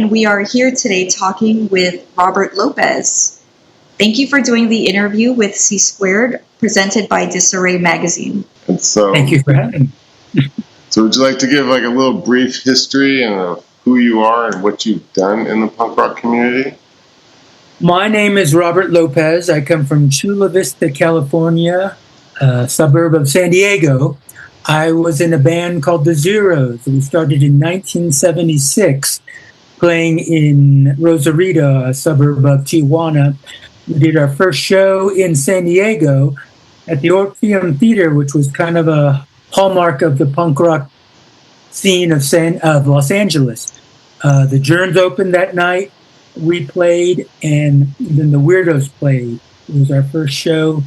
We are here today talking with Robert Lopez. Thank you for doing the interview with C Squared, presented by Disarray magazine. Thank you for having me. So would you like to give like a little brief history of who you are and what you've done in the punk rock community? My name is Robert Lopez. I come from Chula Vista, California, a suburb of San Diego. I was in a band called the Zeros. We started in 1976, playing in Rosarito, a suburb of Tijuana. We did our first show in San Diego at the Orpheum Theater, which was kind of a hallmark of the punk rock scene of Los Angeles. The Germs opened that night. We played, and then the Weirdos played. It was our first show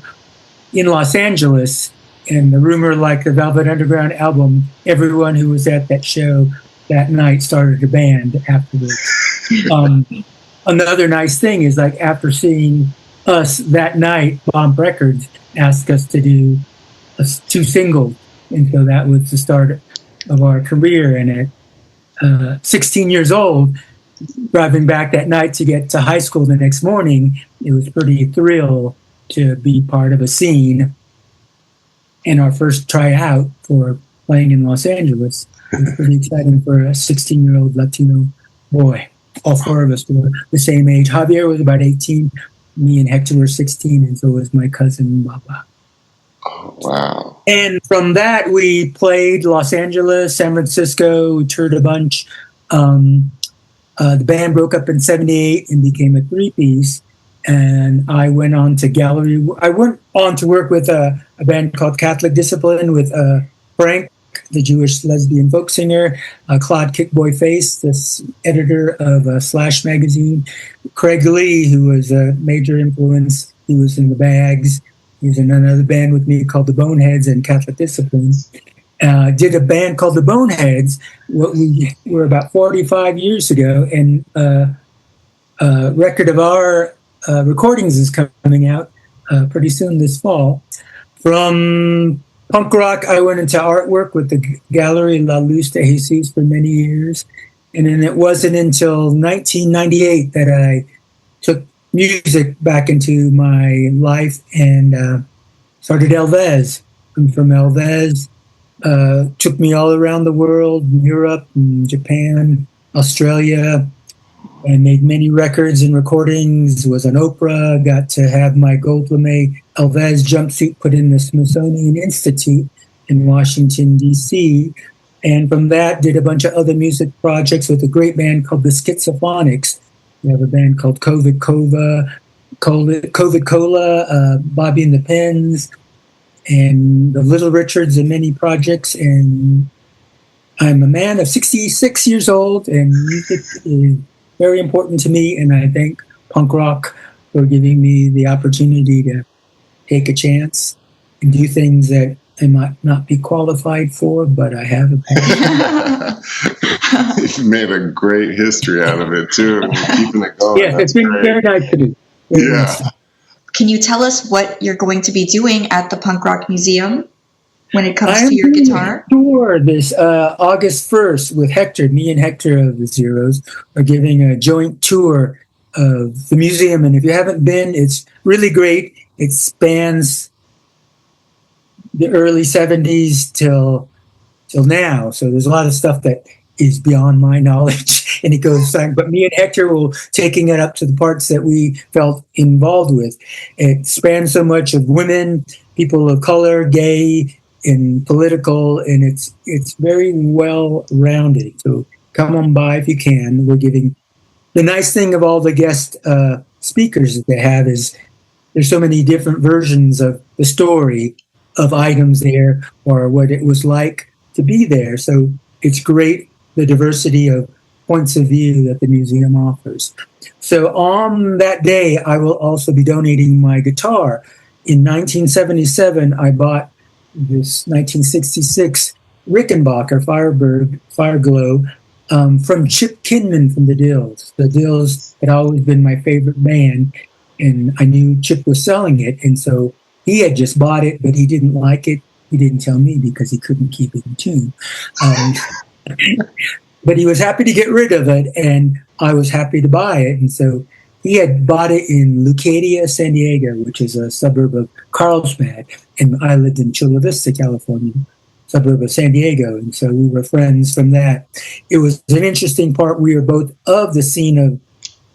in Los Angeles, and the rumor, like the Velvet Underground album, everyone who was at that show that night started a band afterwards. Another nice thing is, like, after seeing us that night, Bomb Records asked us to do 2 singles, and so that was the start of our career. And at 16 years old, driving back that night to get to high school the next morning, it was pretty thrill to be part of a scene. And our first tryout for playing in Los Angeles was pretty exciting for a 16-year-old Latino boy. All 4 of us were the same age. Javier was about 18. Me and Hector were 16, and so was my cousin Baba. Oh, wow. And from that, we played Los Angeles, San Francisco. We toured a bunch. The band broke up in 78 and became a 3-piece. And I went on to Gallery. I went on to work with a band called Catholic Discipline with Frank, the Jewish lesbian folk singer, Claude Kickboy Face, this editor of Slash magazine, Craig Lee, who was a major influence. He was in the Bags. He was in another band with me called the Boneheads and Catholic Discipline. Did a band called the Boneheads. What we were about 45 years ago, and a record of our recordings is coming out pretty soon this fall. From punk rock, I went into artwork with the Gallery La Luz de Jesus for many years. And then it wasn't until 1998 that I took music back into my life and started Elvez. I'm from Elvez. Took me all around the world, Europe, and Japan, Australia, and made many records and recordings. Was on Oprah, got to have my gold lame Elvez jumpsuit put in the Smithsonian Institute in Washington, D.C. And from that, did a bunch of other music projects with a great band called the Schizophonics. We have a band called COVID Cola, Bobby and the Pens, and the Little Richards, and many projects. And I'm a man of 66 years old, and music is very important to me, and I thank punk rock for giving me the opportunity to take a chance and do things that I might not be qualified for, but I have a passion. You've made a great history out of it, too, and keeping it going. Yeah, it's been very nice to do. Yeah. Can you tell us what you're going to be doing at the Punk Rock Museum when it comes to your guitar? Tour this August 1st with Hector. Me and Hector of the Zeros are giving a joint tour of the museum. And if you haven't been, it's really great. It spans the early 70s till now. So there's a lot of stuff that is beyond my knowledge, and it goes on. But me and Hector will taking it up to the parts that we felt involved with. It spans so much of women, people of color, gay, and political, and it's very well rounded. So come on by if you can. We're giving the nice thing of all the guest speakers that they have is there's so many different versions of the story of items there or what it was like to be there. So it's great, the diversity of points of view that the museum offers. So on that day, I will also be donating my guitar. In 1977, I bought this 1966 Rickenbacker Firebird Fireglow from Chip Kinman from the Dills. The Dills had always been my favorite band, and I knew Chip was selling it, and so he had just bought it, but he didn't like it. He didn't tell me because he couldn't keep it in tune. but he was happy to get rid of it, and I was happy to buy it. And so he had bought it in Leucadia, San Diego, which is a suburb of Carlsbad, and I lived in Chula Vista, California, suburb of San Diego, and so we were friends from that. It was an interesting part. We were both of the scene of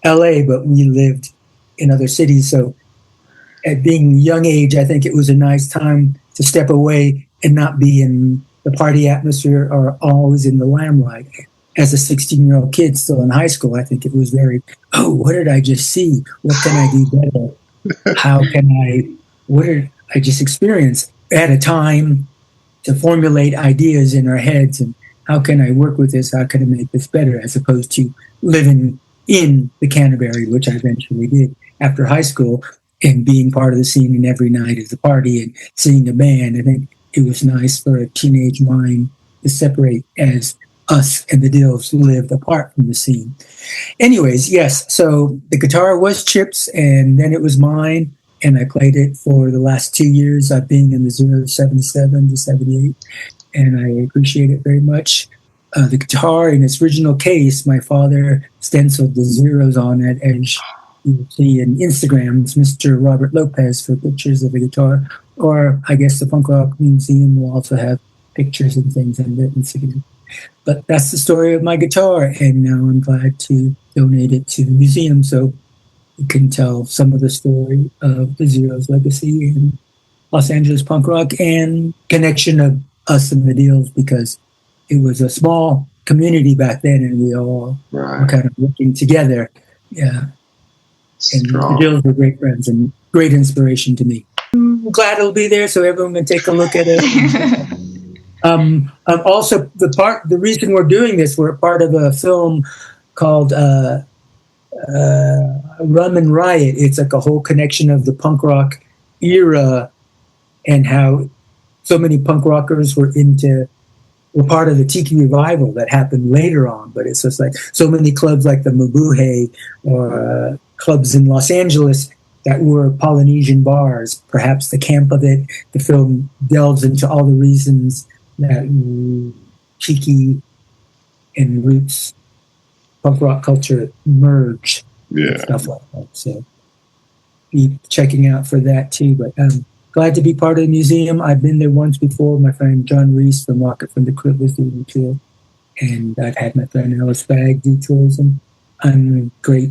LA, but we lived in other cities. So at being young age, I think it was a nice time to step away and not be in the party atmosphere or always in the limelight. As a 16-year-old kid still in high school, I think it was very, oh, what did I just see? What can I do better? What did I just experience at a time to formulate ideas in our heads, and how can I work with this? How can I make this better? As opposed to living in the Canterbury, which I eventually did after high school, and being part of the scene and every night at the party and seeing a band. I think it was nice for a teenage mind to separate as us and the Dills lived apart from the scene. Anyways, yes, so the guitar was Chip's, and then it was mine, and I played it for the last 2 years. I've been in the Zeros 77 to 78, and I appreciate it very much. The guitar in its original case, my father stenciled the zeros on it, as you see in Instagram. It's Mr. Robert Lopez for pictures of the guitar, or I guess the Punk Rock Museum will also have pictures and things on their Instagram. But that's the story of my guitar, and now I'm glad to donate it to the museum so you can tell some of the story of the Zeros legacy in Los Angeles punk rock and connection of us and the Deals, because it was a small community back then, and we all were kind of working together. Yeah. And the Deals were great friends and great inspiration to me. I'm glad it'll be there so everyone can take a look at it. Also, the reason we're doing this, we're part of a film called Rum and Riot. It's like a whole connection of the punk rock era and how so many punk rockers were part of the Tiki revival that happened later on. But it's just like so many clubs like the Mabuhay or clubs in Los Angeles that were Polynesian bars. Perhaps the camp of it, the film delves into all the reasons that Tiki and roots punk rock culture merge. And stuff like that. So be checking out for that too. But glad to be part of the museum. I've been there once before. My friend John Reese from Rocket from the Crib was doing the tour, and I've had my friend Alice Bagg do tourism. I'm great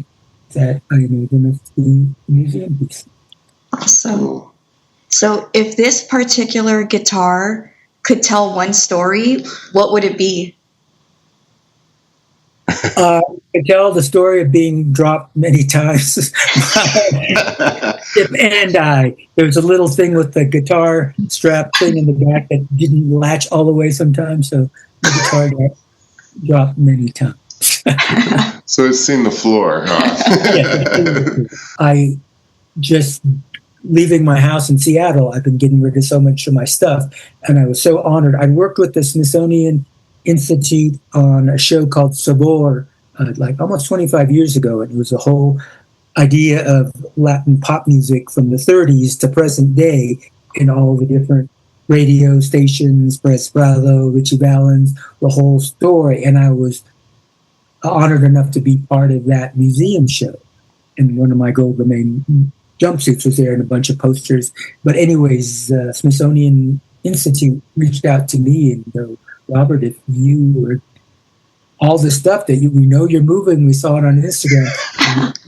that I am able to be a museum piece. Awesome. So if this particular guitar could tell one story, what would it be? I could tell the story of being dropped many times. And there was a little thing with the guitar strap thing in the back that didn't latch all the way sometimes, so the guitar got dropped many times. So it's seen the floor, huh? I just leaving my house in Seattle, I've been getting rid of so much of my stuff, and I was so honored. I worked with the Smithsonian Institute on a show called Sabor, like almost 25 years ago, and it was a whole idea of Latin pop music from the 30s to present day in all the different radio stations, Press Bravo, Richie Valens, the whole story. And I was honored enough to be part of that museum show. And one of my gold domain jumpsuits was there and a bunch of posters. But anyways, Smithsonian Institute reached out to me and go, Robert, if you were all the stuff that we know you're moving, we saw it on Instagram.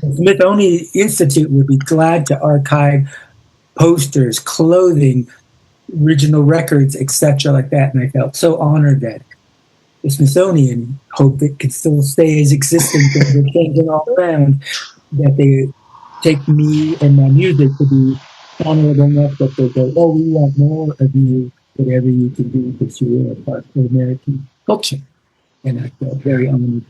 The Smithsonian Institute would be glad to archive posters, clothing, original records, etc., like that. And I felt so honored that the Smithsonian hoped it could still stay as existing because they're changing all around, that they take me and my music to be honorable enough that they go, oh, we want more of you, whatever you can do, because you are a part of American culture. And I felt very honored.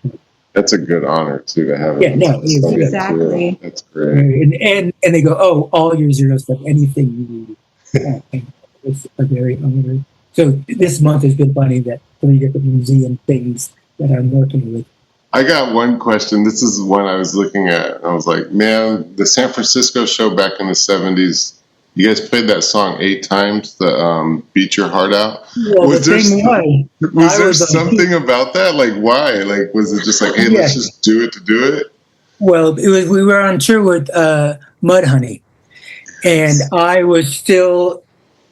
That's a good honor, too, to have. Yeah, no, exactly. That's great. And they go, oh, all your zero stuff, anything you need. It's a very honored. So this month has been funny that 3 different museum things that I'm working with. I got one question. This is one I was looking at. I was like, man, the San Francisco show back in the 70s You guys played that song 8 times, the Beat Your Heart Out. Well, Was the there thing was there was something about that? Like, why? Like, was it just like, hey, let's just do it to do it? Well, it was. We were on tour with Mudhoney, and I was still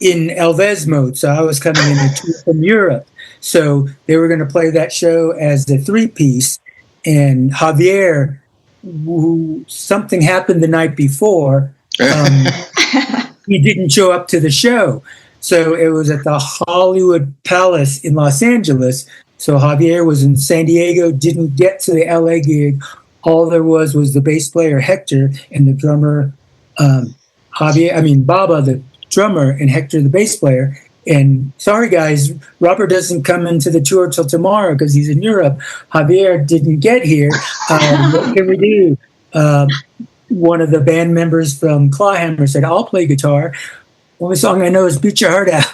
in Elvez mode, so I was coming in a tour from Europe. So they were going to play that show as the 3-piece, and Javier, who something happened the night before, he didn't show up to the show. So it was at the Hollywood Palace in Los Angeles. So Javier was in San Diego, didn't get to the LA gig. All there was the bass player Hector and the drummer Baba, the drummer, and Hector, the bass player. And sorry guys, Robert doesn't come into the tour till tomorrow because he's in Europe. Javier didn't get here. What can we do? One of the band members from Clawhammer said, "I'll play guitar. Only song I know is Beat Your Heart Out."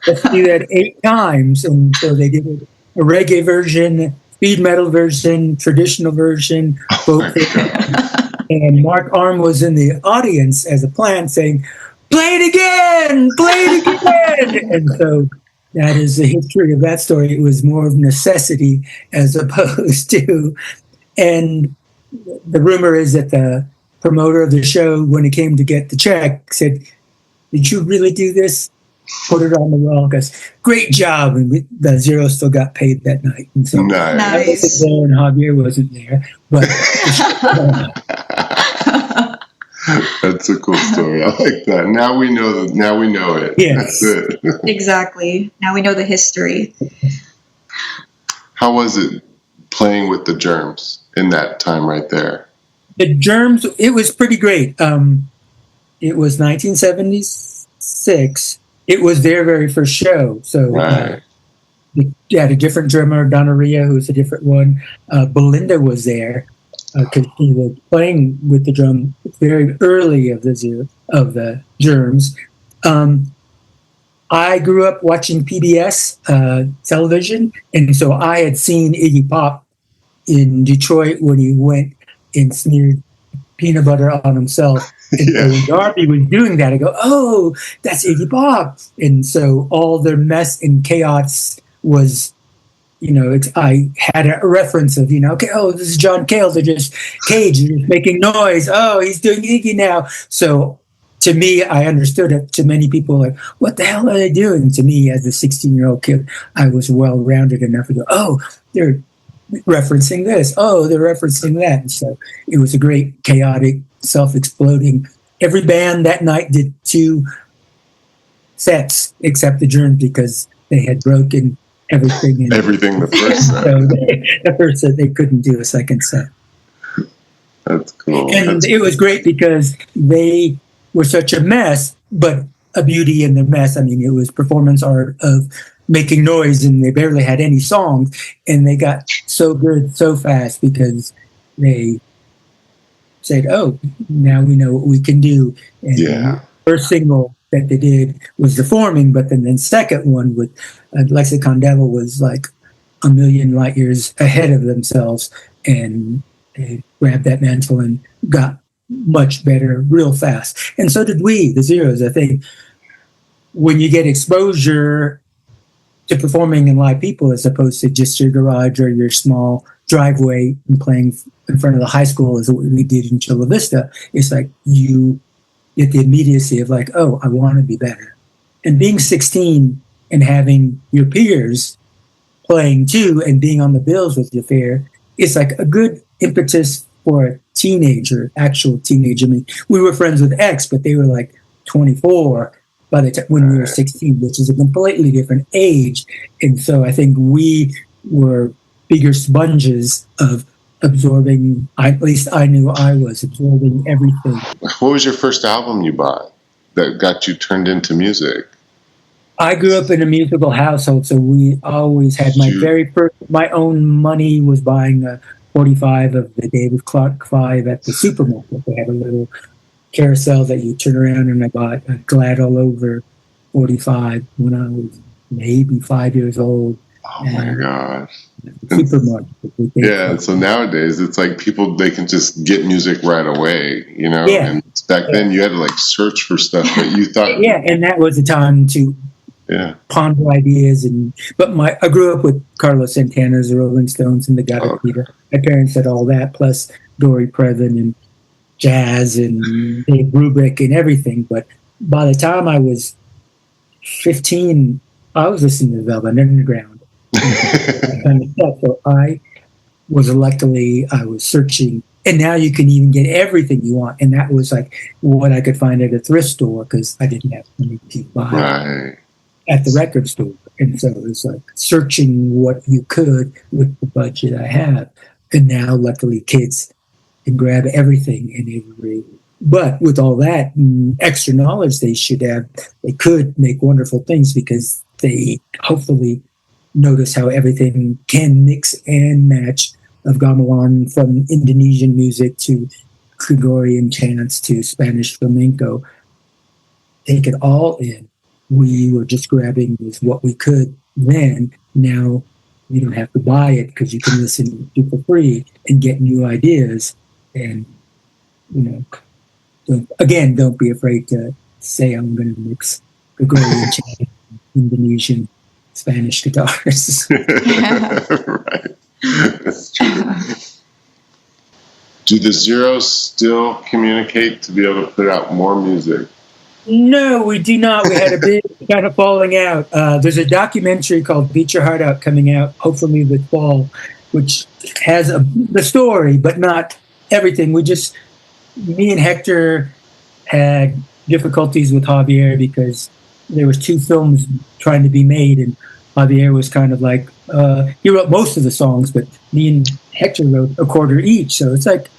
Let's do that 8 times. And so they did a reggae version, speed metal version, traditional version, both. And Mark Arm was in the audience as a plan saying, "Play it again, play it again." And so that is the history of that story. It was more of necessity as opposed to, and the rumor is that the promoter of the show, when he came to get the check, said, "Did you really do this?" Put it on the wall, because great job. And the Zero still got paid that night. And so I wasn't there and Javier wasn't there. But that's a cool story. I like that. Now we know that. Now we know it. Yes. That's it. Exactly. Now we know the history. How was it playing with the Germs in that time right there? The Germs, it was pretty great. It was 1976. It was their very first show. So they had a different drummer, Duderella, who was a different one. Belinda was there because she was playing with the drum very early of the Germs. I grew up watching PBS television, and so I had seen Iggy Pop in Detroit when he went and smeared peanut butter on himself. And so when Darby was doing that, I go, "Oh, that's Iggy Pop." And so all their mess and chaos was, I had a reference of, okay, oh, this is John Cage, they're just making noise. Oh, he's doing Iggy now. So to me, I understood it. To many people, like, what the hell are they doing? To me, as a 16-year-old kid, I was well-rounded enough to go, oh, they're referencing this. Oh, they're referencing that. And so it was a great, chaotic, self-exploding. Every band that night did 2 sets except the Germs because they had broken everything. Everything the first set. So the first set, they couldn't do a second set. That's cool. And it was great because they were such a mess, but a beauty in their mess. I mean, it was performance art of making noise, and they barely had any songs, and they got so good so fast because they said, "Oh, now we know what we can do." And the first single that they did was The Forming, but then the second one with Lexicon Devil was like a million light years ahead of themselves, and they grabbed that mantle and got much better real fast. And so did we, the Zeros. I think when you get exposure to performing in live people as opposed to just your garage or your small driveway and playing in front of the high school as what we did in Chula Vista, it's like you get the immediacy of like, oh, I want to be better. And being 16 and having your peers playing too and being on the bills with your peer, it's like a good impetus for a teenager, actual teenager. I mean, we were friends with X, but they were like 24 by the time when we were 16, which is a completely different age. And so I think we were bigger sponges of absorbing, at least I knew I was absorbing everything. What was your first album you bought that got you turned into music? I grew up in a musical household, so we always had my own money was buying a 45 of the David Clark 5 at the supermarket. They had a little carousel that you turn around, and I bought a Glad All Over 45 when I was maybe 5 years old. Oh my gosh. Super much. Yeah, so nowadays it's like people, they can just get music right away, you know? Yeah. And back then you had to like search for stuff that you thought. Yeah, and that was the time to ponder ideas. But I grew up with Carlos Santana's the Rolling Stones and the Gato Peter. My parents had all that, plus Dory Previn and jazz and Dave Brubeck and everything. But by the time I was 15, I was listening to Velvet Underground. That kind of stuff. So I was searching, and now you can even get everything you want. And that was like what I could find at a thrift store because I didn't have money to buy at the record store. And so it was like searching what you could with the budget I have. And now, luckily, kids can grab everything in every. But with all that extra knowledge they should have, they could make wonderful things because they hopefully notice how everything can mix and match of gamelan, from Indonesian music to Gregorian chants to Spanish flamenco. Take it all in. We were just grabbing with what we could then. Now you don't have to buy it because you can listen to for free and get new ideas. And, don't be afraid to say I'm going to mix Gregorian chant, Indonesian, Spanish guitars. Right. That's true. Do the Zeros still communicate to be able to put out more music? No, we do not. We had a big kind of falling out. There's a documentary called Beat Your Heart Out coming out, hopefully with fall, which has the story, but not everything. Me and Hector had difficulties with Javier because there was 2 films trying to be made, and Javier was kind of like, he wrote most of the songs, but me and Hector wrote a quarter each. So it's like,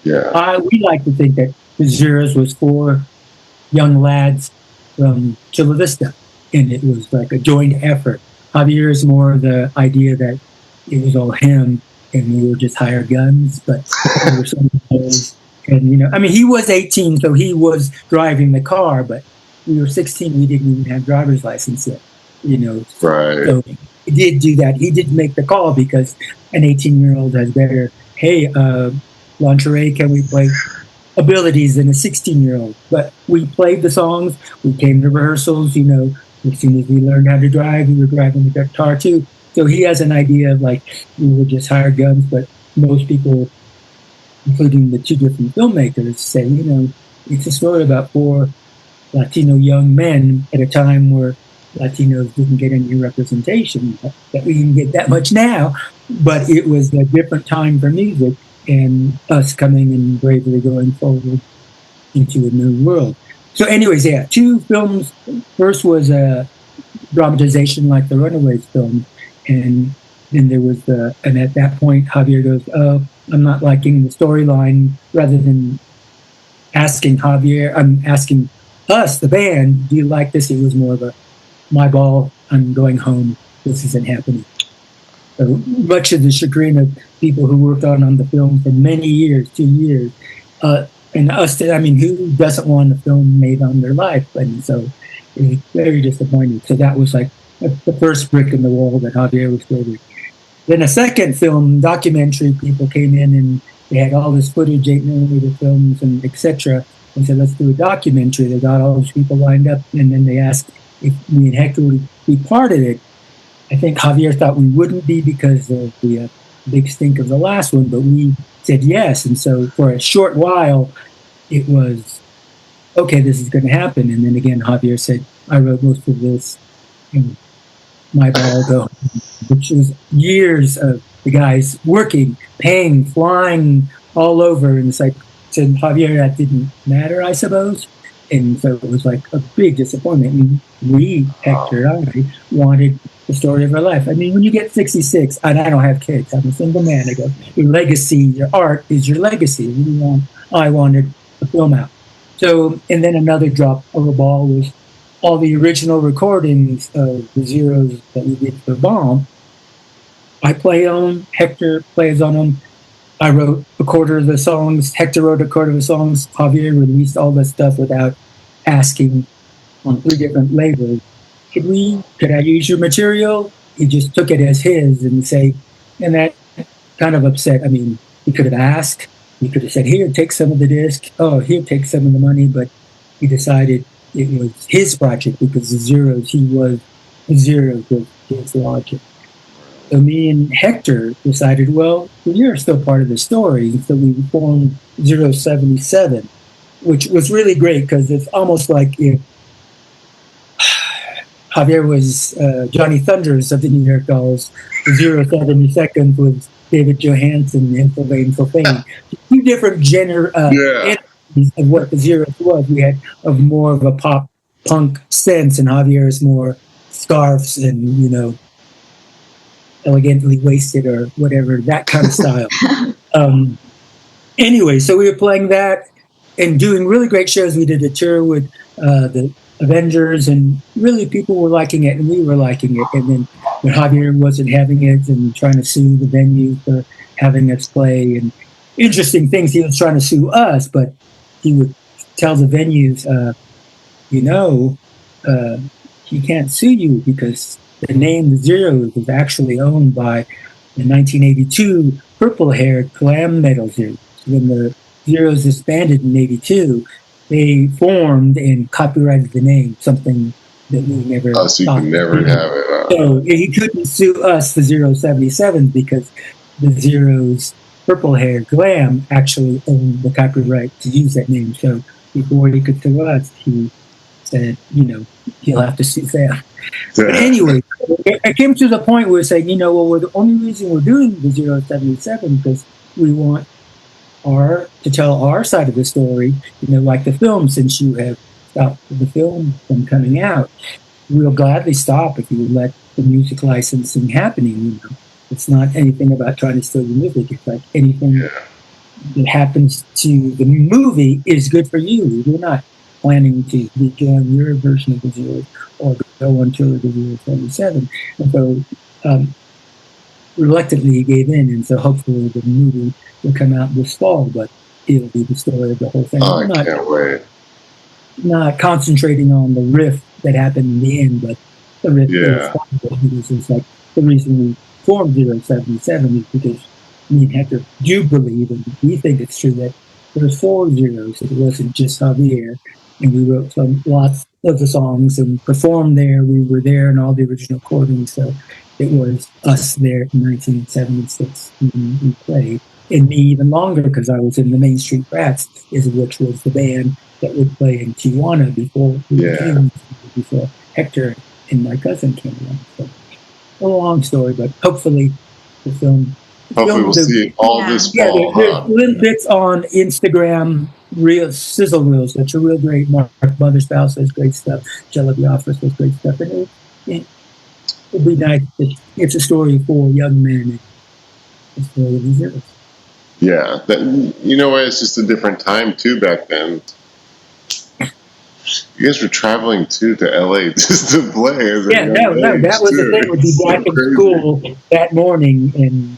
we like to think that the Zeros was for young lads from Chula Vista, and it was like a joint effort. Javier is more the idea that it was all him, and we were just hired guns, but there were some those. And, he was 18, so he was driving the car, but we were 16, we didn't even have driver's license yet, Right. So he did do that. He did make the call because an 18-year-old has better, hey, lingerie, can we play abilities than a 16-year-old? But we played the songs. We came to rehearsals, as soon as we learned how to drive, we were driving the guitar too. So he has an idea of like, we were just hired guns, but most people, including the 2 different filmmakers, say, it's a story about 4 Latino young men at a time where Latinos didn't get any representation, that we didn't get that much now, but it was a different time for music and us coming and bravely going forward into a new world. So anyways, 2 films. First was a dramatization like the Runaways film, and then there was and at that point Javier goes, oh, I'm not liking the storyline. Rather than asking Javier, I'm asking us, the band, do you like this? It was more of a, my ball, I'm going home, this isn't happening. So much of the chagrin of people who worked on the film for many years, 2 years, and us, who doesn't want a film made on their life? And so it was very disappointing. So that was like the first brick in the wall that Javier was building. Then a second film, documentary, people came in and they had all this footage, 8mm films and etc. and said, let's do a documentary. They got all those people lined up, and then they asked if me and Hector would be part of it. I think Javier thought we wouldn't be because of the big stink of the last one, but we said yes. And so for a short while, it was, okay, this is going to happen. And then again, Javier said, I wrote most of this, and my ball go home, which was years of the guys working, paying, flying all over. And it's like, to Javier, that didn't matter, I suppose. And so it was like a big disappointment. We, Hector, I wanted the story of our life. When you get 66, and I don't have kids, I'm a single man, I go, your legacy, your art is your legacy. I wanted the film out. So, and then another drop of a ball was all the original recordings of the Zeros that we did for Bomb. I play on them, Hector plays on them. I wrote a quarter of the songs, Hector wrote a quarter of the songs, Javier released all that stuff without asking on 3 different labels. Could I use your material? he just took it as his and say, and that kind of upset. I mean, he could have asked, he could have said, here, take some of the disc. Oh, here, take some of the money. But he decided it was his project because the zeros was his logic. So me and Hector decided, well, you're still part of the story. So we formed 077, which was really great because it's almost like if Javier was Johnny Thunders of the New York Dolls, the 072nd was David Johansen and Sylvain Sylvain. Two different entities of what the Zeros was. We had of more of a pop punk sense, and Javier is more scarves and, you know, elegantly wasted or whatever, that kind of style. Anyway, so we were playing that and doing really great shows. We did a tour with the Avengers, and really people were liking it, and we were liking it. And then when Javier wasn't having it and trying to sue the venue for having us play, and interesting things, he was trying to sue us, but he would tell the venues, he can't sue you because the name The Zeros was actually owned by the 1982 purple-haired glam metal Zeros. When the Zeros disbanded in 82, they formed and copyrighted the name, something that we never thought. So you can never have it. So he couldn't sue us, the 077, because the Zeros purple-haired glam actually owned the copyright to use that name. So before he could sue us, he said, he'll have to sue them. But anyway, I came to the point where saying, the only reason we're doing the 077 because we want to tell our side of the story, like the film, since you have stopped the film from coming out. We'll gladly stop if you let the music licensing happening. It's not anything about trying to steal the music. It's like anything that happens to the movie is good for you. We're not planning to rejoin your version of the Zeros or go on tour with the 077. And so reluctantly he gave in, and so hopefully the movie will come out this fall, but it'll be the story of the whole thing. I can't wait. Not concentrating on the riff that happened in the end, but the riff is like the reason we formed 077 is because me and Hector do believe, and we think it's true, that there's 4 zeros. It wasn't just Javier, and we wrote lots of the songs and performed there. We were there in all the original recordings, so it was us there in 1976 when we played. And me even longer because I was in the Main Street Rats, which was the band that would play in Tijuana before Hector and my cousin came along. So a long story, but hopefully the film. Hopefully we'll see all this fall. There's little bits on Instagram, real sizzle reels, which are real great. Mark Motherspouse says great stuff. Jella Biafra says great stuff. And it'll be nice. It's a story for young men. It's a story of the Zeros. Yeah, it's just a different time too back then. You guys were traveling to LA just to play. That was the thing. We'd be back in school that morning, and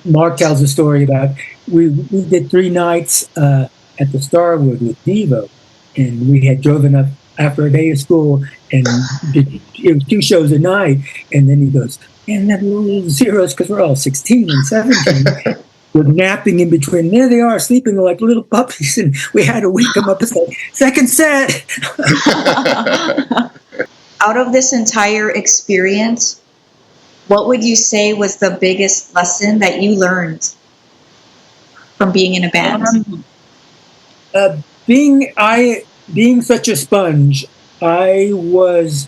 Mark tells a story about we did 3 nights at the Starwood with Devo, and we had driven up after a day of school, and it was 2 shows a night, and then he goes, and that little Zeros, because we're all 16 and 17, we're napping in between. There they are, sleeping like little puppies, and we had to wake them up and say, second set. Out of this entire experience, what would you say was the biggest lesson that you learned from being in a band? Being such a sponge, I was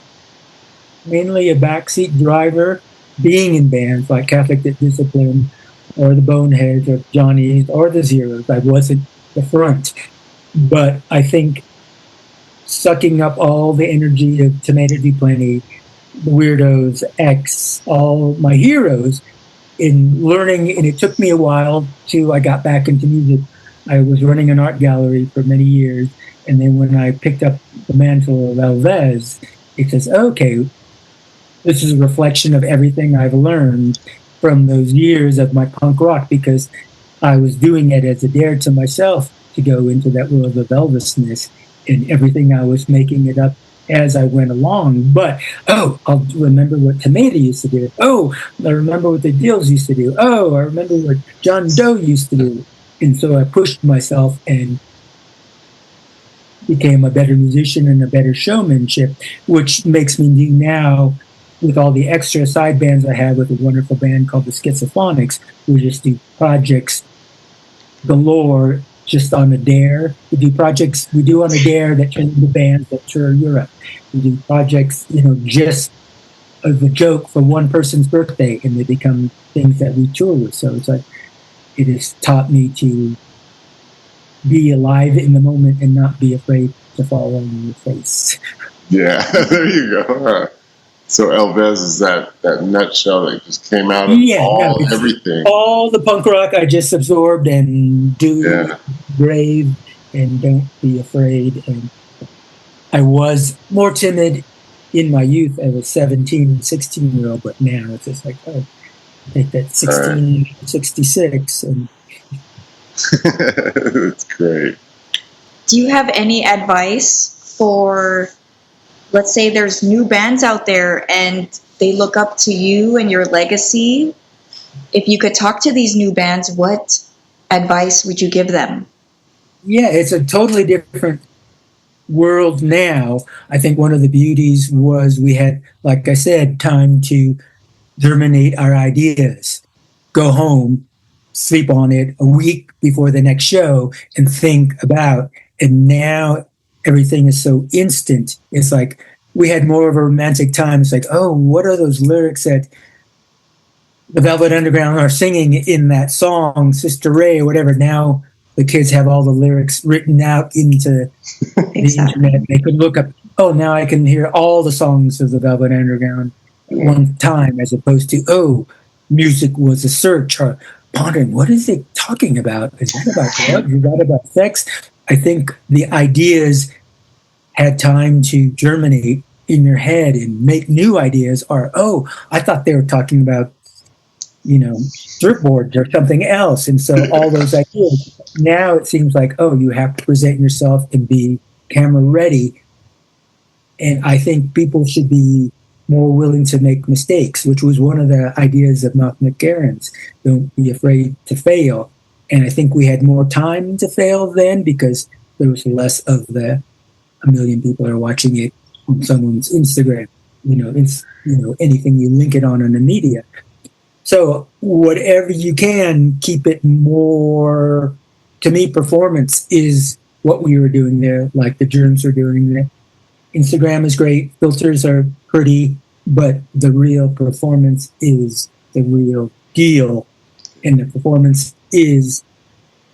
mainly a backseat driver. Being in bands like Catholic Discipline or the Boneheads or Johnny's or the Zeros, I wasn't the front. But I think sucking up all the energy of Tomato D Plenty, the Weirdos, X, all my heroes in learning, and it took me a while I got back into music. I was running an art gallery for many years, and then when I picked up the mantle of Alves, it says, okay, this is a reflection of everything I've learned from those years of my punk rock, because I was doing it as a dare to myself to go into that world of Elvisness, and everything I was making it up as I went along. But, I'll remember what Tomato used to do. I remember what the Deals used to do. I remember what John Doe used to do. And so I pushed myself and became a better musician and a better showmanship, which makes me do now with all the extra side bands I have with a wonderful band called the Schizophonics. We just do projects galore just on a dare. We do projects we do on a dare that turn into bands that tour Europe. We do projects, just as a joke for one person's birthday, and they become things that we tour with. So it's like it has taught me to be alive in the moment and not be afraid to fall on your face. Yeah, there you go. So Elvez is that nutshell that just came out of everything. All the punk rock I just absorbed, and do brave and don't be afraid. And I was more timid in my youth as a 17 and 16-year-old, but now it's just like, take that 66 and That's great. Do you have any advice for, let's say there's new bands out there and they look up to you and your legacy? If you could talk to these new bands, what advice would you give them? Yeah, it's a totally different world now. I think one of the beauties was we had, like I said, time to germinate our ideas, go home, sleep on it a week before the next show and think about. And now everything is so instant. It's like we had more of a romantic time. It's like, what are those lyrics that the Velvet Underground are singing in that song, Sister Ray or whatever? Now the kids have all the lyrics written out into the internet. They could look up, now I can hear all the songs of the Velvet Underground at one time, as opposed to, music was a search, or pondering, what is it talking about? Is that about drugs? Is that about sex? I think the ideas had time to germinate in your head and make new ideas, or, I thought they were talking about, surfboards or something else. And so all those ideas, now it seems like, you have to present yourself and be camera ready. And I think people should be more willing to make mistakes, which was one of the ideas of Malcolm McLaren's. Don't be afraid to fail. And I think we had more time to fail then because there was less of the 1 million people are watching it on someone's Instagram. Anything you link it on in the media. So whatever you can, keep it more. To me, performance is what we were doing there, like the Germs are doing there. Instagram is great, filters are pretty, but the real performance is the real deal. And the performance is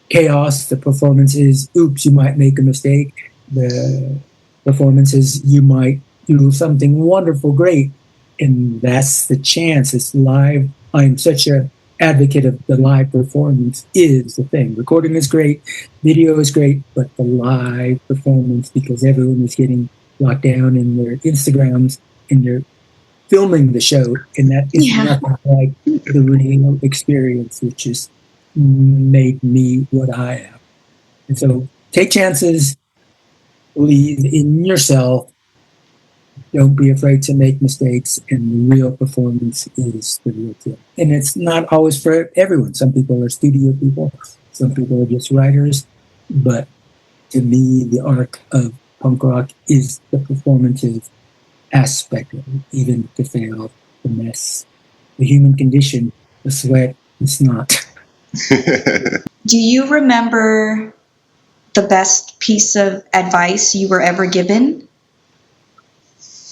chaos. The performance is, oops, you might make a mistake. The performance is, you might do something wonderful, great. And that's the chance. It's live. I'm such an advocate of the live performance is the thing. Recording is great, video is great, but the live performance, because everyone is getting locked down in their Instagrams and they're filming the show, and that is nothing like the real experience, which has made me what I am. And so take chances, believe in yourself, don't be afraid to make mistakes, and the real performance is the real deal. And it's not always for everyone. Some people are studio people, some people are just writers, but to me, the arc of punk rock is the performative aspect of it, even to fail, the mess, the human condition, the sweat, the snot. Do you remember the best piece of advice you were ever given?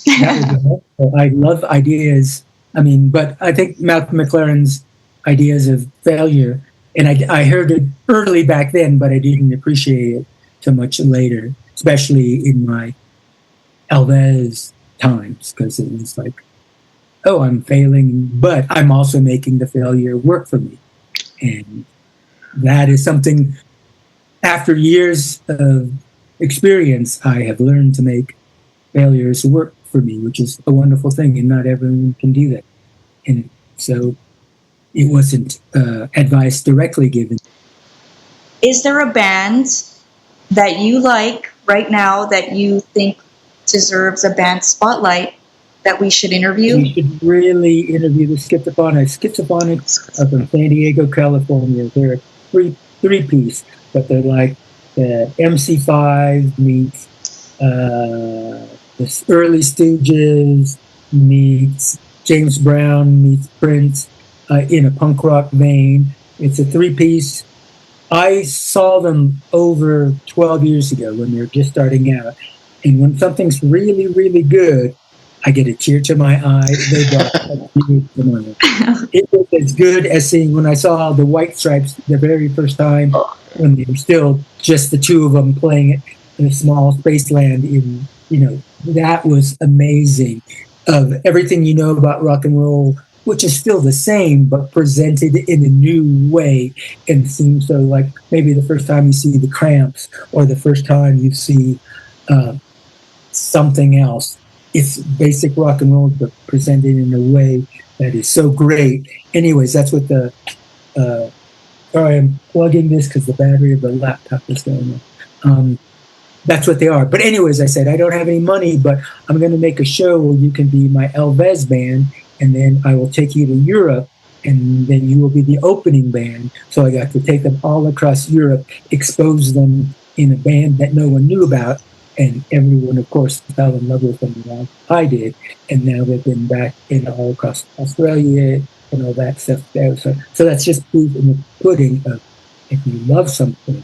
I love ideas. But I think Malcolm McLaren's ideas of failure, and I heard it early back then, but I didn't appreciate it so much later, especially in my Elvez times, because it was like, I'm failing, but I'm also making the failure work for me. And that is something, after years of experience, I have learned to make failures work for me, which is a wonderful thing, and not everyone can do that. And so it wasn't advice directly given. Is there a band that you like right now that you think deserves a band spotlight that we should interview? We should really interview the Schizophonics. Schizophonics are from San Diego, California. They're a three-piece, but they're like the MC5 meets the early Stooges meets James Brown meets Prince in a punk rock vein. It's a three-piece. I saw them over 12 years ago when they were just starting out. And when something's really, really good, I get a tear to my eye. They brought a tear to my eye. It was as good as seeing when I saw the White Stripes the very first time when they were still just the two of them playing it in a small spaceland. That was amazing. Of everything you know about rock and roll, which is still the same, but presented in a new way, and seems so like maybe the first time you see the Cramps or the first time you see something else. It's basic rock and roll, but presented in a way that is so great. Anyways, that's what sorry, I'm plugging this because the battery of the laptop is going on. That's what they are. But anyways, I said, I don't have any money, but I'm going to make a show where you can be my Elvez band, and then I will take you to Europe, and then you will be the opening band. So I got to take them all across Europe, expose them in a band that no one knew about, and everyone, of course, fell in love with them like I did. And now they've been back in all across Australia and all that stuff there. So that's just proof in the pudding of if you love something,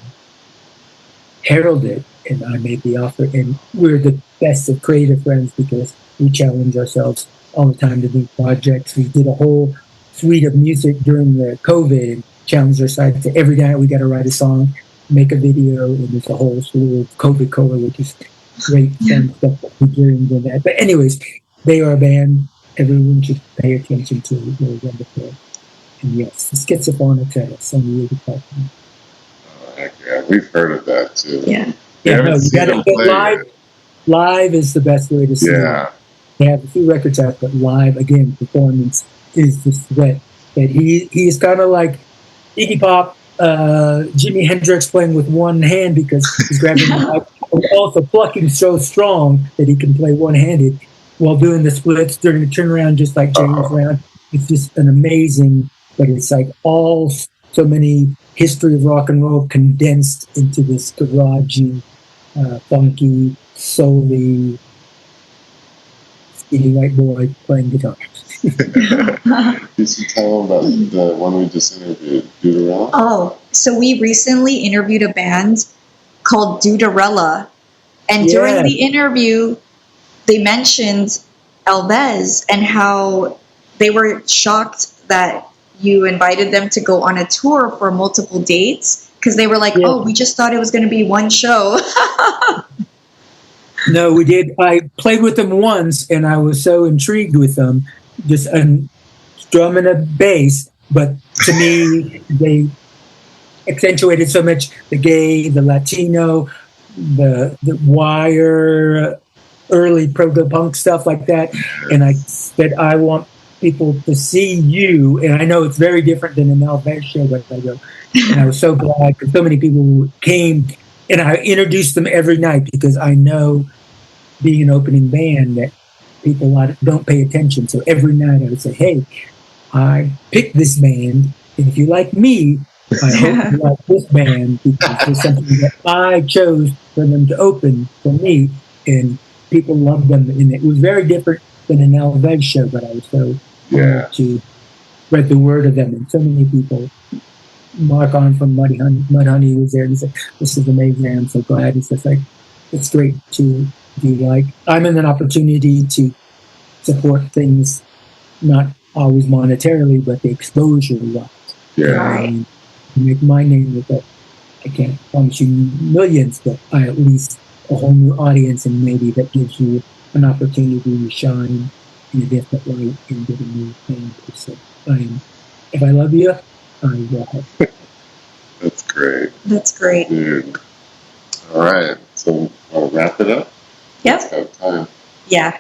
herald it. And I made the offer. And we're the best of creative friends because we challenge ourselves all the time to do projects. We did a whole suite of music during the COVID and challenged ourselves to every night we got to write a song, make a video, and there's a whole slew of COVID cover, which is great fun stuff that we're doing that. But anyways, they are a band everyone should pay attention to. They're wonderful. And yes, the Schizophonics at a San Diego Department. Oh, heck yeah. We've heard of that too. Yeah. You gotta get live. Live is the best way to see it. They have a few records out, but live, again, performance is the threat. That he's kind of like Iggy Pop, Jimi Hendrix playing with one hand because he's grabbing the mic, and also plucking so strong that he can play one-handed while doing the splits during the turnaround, just like James Brown. It's just an amazing, but it's like all so many history of rock and roll condensed into this garagey, funky, soul-y, skinny white boy playing guitar. You should tell them about the one we just interviewed, Duderella. Oh, so we recently interviewed a band called Duderella, and during the interview, they mentioned Elvez and how they were shocked that you invited them to go on a tour for multiple dates because they were like, oh, we just thought it was going to be one show. No, we did. I played with them once, and I was so intrigued with them, just a drum and a bass. But to me, they accentuated so much the gay, the Latino, the wire, early proto-punk stuff like that. And I said, I want people to see you. And I know it's very different than an Elvez show, but I go. And I was so glad because so many people came. And I introduced them every night because I know, being an opening band, that people don't pay attention. So every night I would say, hey, I picked this band, and if you like me, I hope you like this band because it's something that I chose for them to open for me, and people loved them. And it was very different than an Elvez show, but I was so honored to spread the word of them. And so many people, Mark on from Mudhoney was there, and he said, this is amazing, I'm so glad. It's just like, it's great to be like, I'm in an opportunity to support things, not always monetarily, but the exposure wise. Yeah. Make my name with it. I can't promise you millions, but at least a whole new audience, and maybe that gives you an opportunity to shine in a different light and get a new thing. So if I love you, I will help. That's great. That's great. Dude. All right. So I'll wrap it up. Yep. Let's have time. Yeah.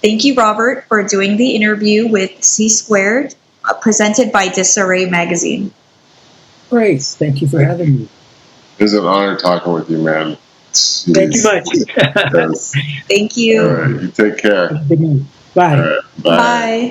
Thank you, Robert, for doing the interview with C Squared, presented by Disarray magazine. Great. Thank you for having me. It was an honor talking with you, man. Thank you much. Yes. Thank you. All right. You take care. Good night. Bye. All right. Bye. Bye.